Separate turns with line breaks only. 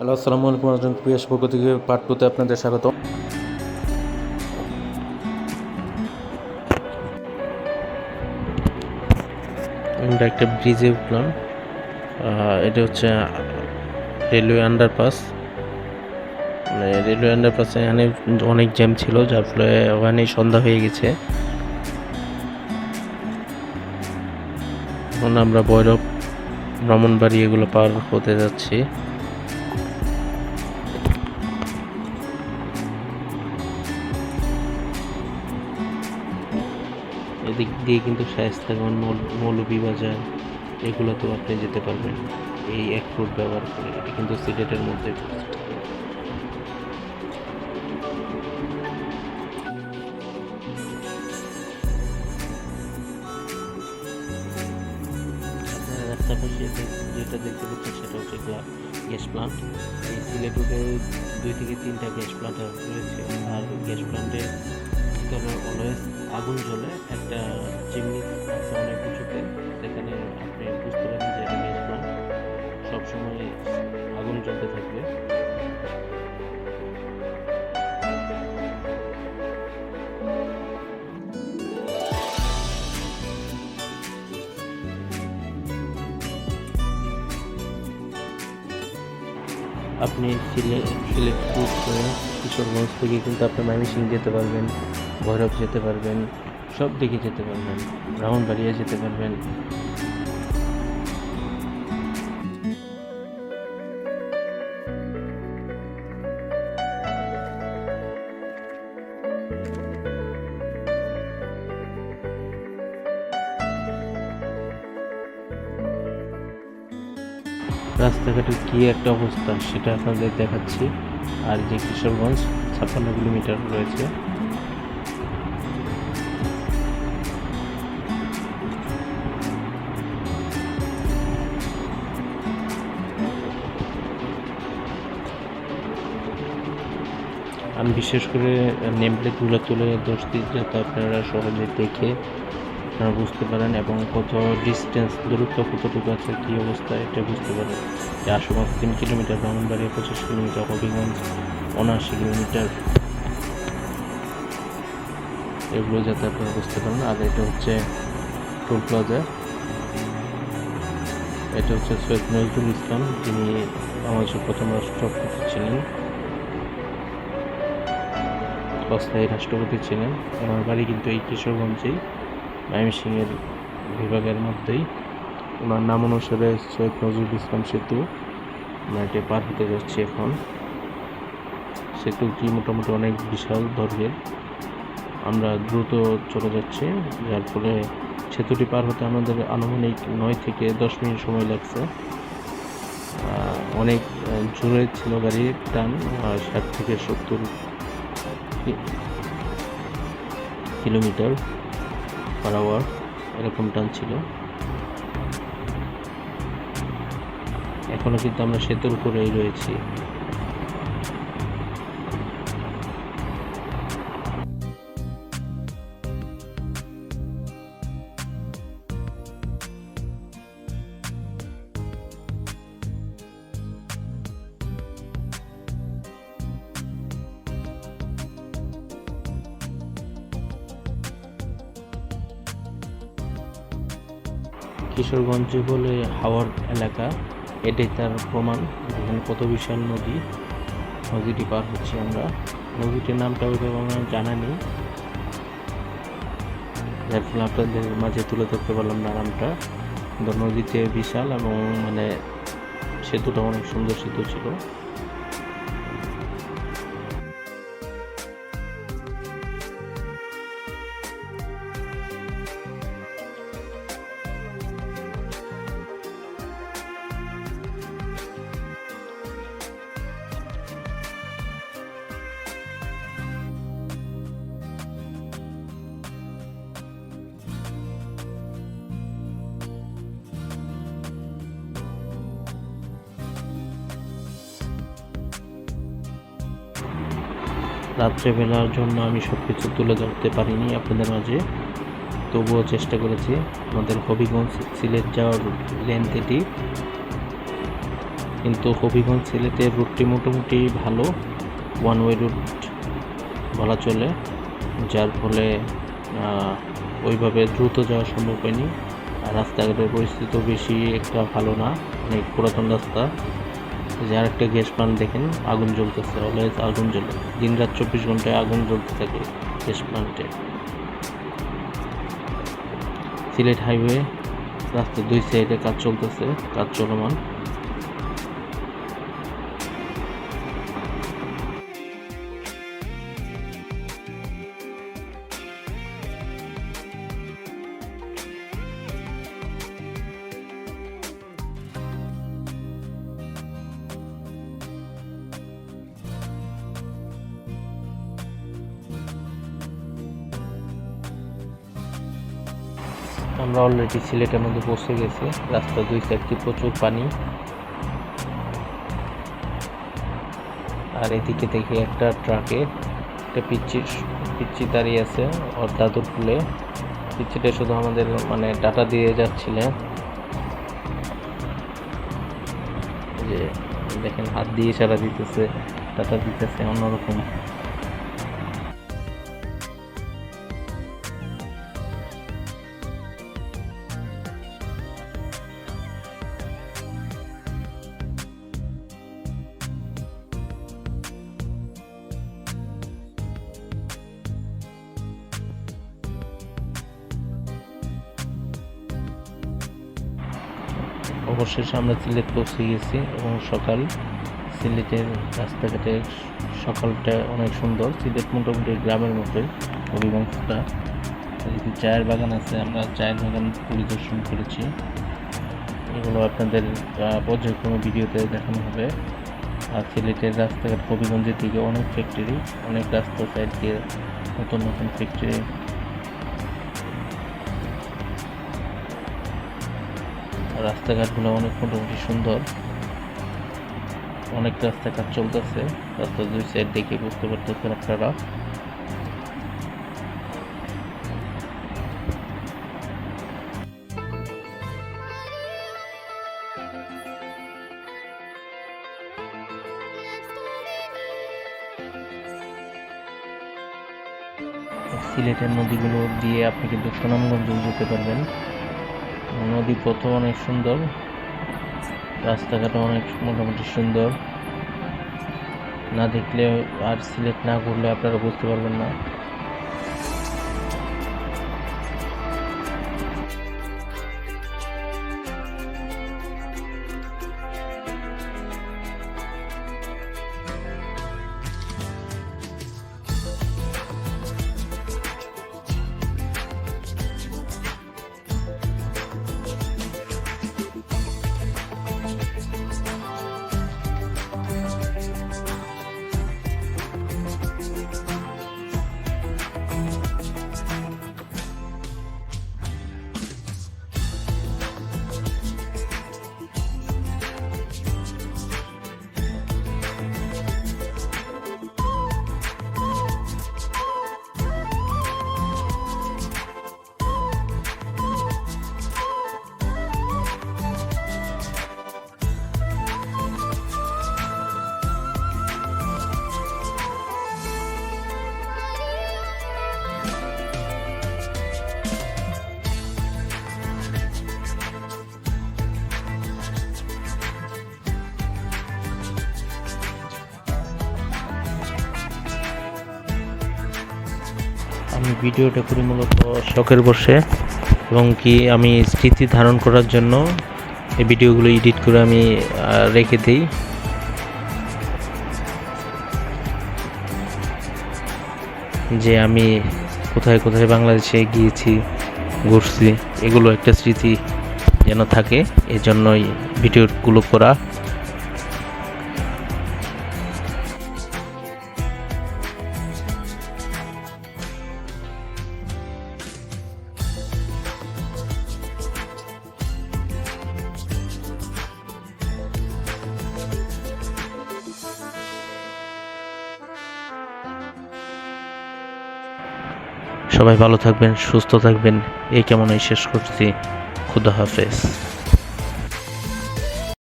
Hello, আসসালামু আলাইকুম। রাজন পিয়াস পক্ষ থেকে পার্ট টুতে আপনাদের স্বাগত। আমরা একটা ব্রিজে উঠলাম। এটা হচ্ছে রেলওয়ে আন্ডারপাস। রেলওয়ে আন্ডারপাসে এখানে অনেক জ্যাম ছিল, যার ফলে ওখানে সন্ধ্যা হয়ে গেছে। এখন আমরা ভৈরব, ব্রাহ্মণবাড়ি এগুলো পার হতে যাচ্ছি। এদিক দিয়ে কিন্তু শায়েস্তাগঞ্জ, মৌলভীবাজার এগুলোতেও আপনি যেতে পারবেন এই এক রুট ব্যবহার করে। এটা কিন্তু সিলেটের মধ্যে। রাস্তার পাশে যেটা দেখতে পাচ্ছেন সেটা হচ্ছে গ্যাস প্লান্ট। এই সিলেট রোডে 2 থেকে 3টা গ্যাস প্লান্ট রয়েছে। আর গ্যাস প্লান্টের ভিতরে অলওয়েজ আগুন জ্বলে। একটা চিমনি আছে অনেক উঁচুতে, সেখানে আপনি বুঝতে পারেন যে এটা গ্যাস প্লান্ট, সবসময় আগুন জ্বলতে থাকবে। আপনি সিলেট ক্রুজ করে কিশোরগঞ্জ থেকে কিন্তু আপনি ময়মনসিংহ যেতে পারবেন, ভৈরব যেতে পারবেন, সব দিকে যেতে পারবেন, ব্রাহ্মণবাড়িয়া যেতে পারবেন। রাস্তাঘাটের কী একটা অবস্থা সেটা আপনাদের দেখাচ্ছি। আর যে কিশোরগঞ্জ 56 কিলোমিটার রয়েছে। আমি বিশেষ করে নেমপ্লেটগুলো তুলে ধরছি যাতে আপনারা সহজে দেখে আপনারা বুঝতে পারেন এবং কত ডিস্টেন্স, দূরত্ব কতটুকু আছে, কী অবস্থা এটা বুঝতে পারেন। যে Ashuganj 3 kilometre, Brahmanbari 25 kilometre, Habiganj 79 kilometre, এগুলো যাতে আপনারা বুঝতে পারেন। আর এটা হচ্ছে টোল প্লাজা। এটা হচ্ছে সৈয়দ নজরুল ইসলাম, যিনি বাংলাদেশের প্রথম রাষ্ট্রপতি ছিলেন, অস্থায়ী রাষ্ট্রপতি ছিলেন। ওনার বাড়ি কিন্তু এই কিশোরগঞ্জেই, ময়মনসিংহের বিভাগের মধ্যেই। ওনার নাম অনুসারে সৈয়দ নজরুল ইসলাম সেতু আমরা এটা পার হতে যাচ্ছি এখন। সেতুটি মোটামুটি অনেক বিশাল দৈর্ঘ্যের। আমরা দ্রুত চলে যাচ্ছি, যার ফলে সেতুটি পার হতে আমাদের আনুমানিক 9 থেকে 10 মিনিট সময় লাগছে। অনেক জোরে ছিল গাড়ির টান, 60 থেকে 70 কিলোমিটার পার আওয়ার এরকম টান ছিল। এখনো কিন্তু আমরা সেতুর উপরেই রয়েছি। কিশোরগঞ্জ বলে হাওর এলাকা, এটাই তার প্রমাণ। এখানে কত বিশাল নদী, নদীটি পার হচ্ছি আমরা। নদীটির নামটা ওইভাবে আমার জানা নেই, যার ফলে আপনাদের মাঝে তুলে ধরতে পারলাম না নামটা। কিন্তু নদীতে বিশাল এবং সেতুটা অনেক সুন্দর সেতু ছিল। রাত্রেবেলার জন্য আমি সব কিছু তুলে ধরতে পারিনি আপনাদের মাঝে, তবুও চেষ্টা করেছি। আমাদের হবিগঞ্জ সিলেট যাওয়ার লেন্থ এটি। কিন্তু হবিগঞ্জ সিলেটের রুটটি মোটামুটি ভালো, ওয়ান ওয়ে রুট বলা চলে, যার ফলে ওইভাবে দ্রুত যাওয়া সম্ভব হয়নি। আর রাস্তাঘাটের পরিস্থিতিও বেশি একটা ভালো না, অনেক পুরাতন রাস্তা। যে আরেকটা গ্যাস প্লান্ট দেখেন, আগুন জ্বলতেছে, অলওয়েজ আগুন জ্বলে, দিন রাত 24 ঘন্টায় আগুন জ্বলতে থাকে গ্যাস প্লান্টে। সিলেট হাইওয়ে রাস্তার দুই সাইডে কাজ চলতেছে, কাজ চলমান। আমরা অলরেডি সিলেটের মধ্যে পৌঁছে গেছি। রাস্তার দুই সাইডে প্রচুর পানি। আর এদিকে দেখি একটা ট্রাকে একটা পিচ্চি দাঁড়িয়ে আছে ওর দাদুর ফুলে। পিচ্চিটা শুধু আমাদের মানে ডাটা দিয়ে যাচ্ছিলেন, যে দেখেন হাত দিয়ে ইশারা দিতেছে, ডাটা দিতেছে অন্যরকম। অবশেষে আমরা সিলেট পৌঁছে গেছি এবং সিলেটের রাস্তাঘাটের সকালটা অনেক সুন্দর। সিলেট মোটামুটি গ্রামের মতোই হবিগঞ্জটা। এদিকে চায়ের বাগান আছে, আমরা চায়ের বাগান পরিদর্শন করেছি। এগুলো আপনাদের পর্যায়ক্রমে ভিডিওতে দেখানো হবে। আর সিলেটের রাস্তাঘাট হবিগঞ্জের দিকে অনেক ফ্যাক্টরি, অনেক রাস্তা সাইড দিয়ে নতুন নতুন ফ্যাক্টরি। রাস্তাঘাটগুলো অনেক মোটামুটি সুন্দর, অনেক রাস্তা কাজ চলতেছে। রাস্তার দুই সাইড দেখে বুঝতে পারতেছেন আপনারা। সিলেটের নদীগুলো দিয়ে আপনি কিন্তু সুনামগঞ্জ যেতে পারবেন। নদী পথ অনেক সুন্দর, রাস্তাঘাট অনেক মোটামুটি সুন্দর। না দেখলে আর সিলেট না ঘুরলে আপনারা বুঝতে পারবেন না। আমি ভিডিওটা করি মূলত শখের বসে, এবং কি আমি স্মৃতি ধারণ করার জন্য এই ভিডিওগুলো এডিট করে আমি রেখে দিই। যে আমি কোথায় কোথায় বাংলাদেশে গিয়েছি, ঘুরছি, এগুলো একটা স্মৃতি যেন থাকে, এজন্যই ভিডিওগুলো করা। সবাই ভালো থাকবেন, সুস্থ থাকবেন, এই কেমনই শেষ করছি। খুদা হাফেজ।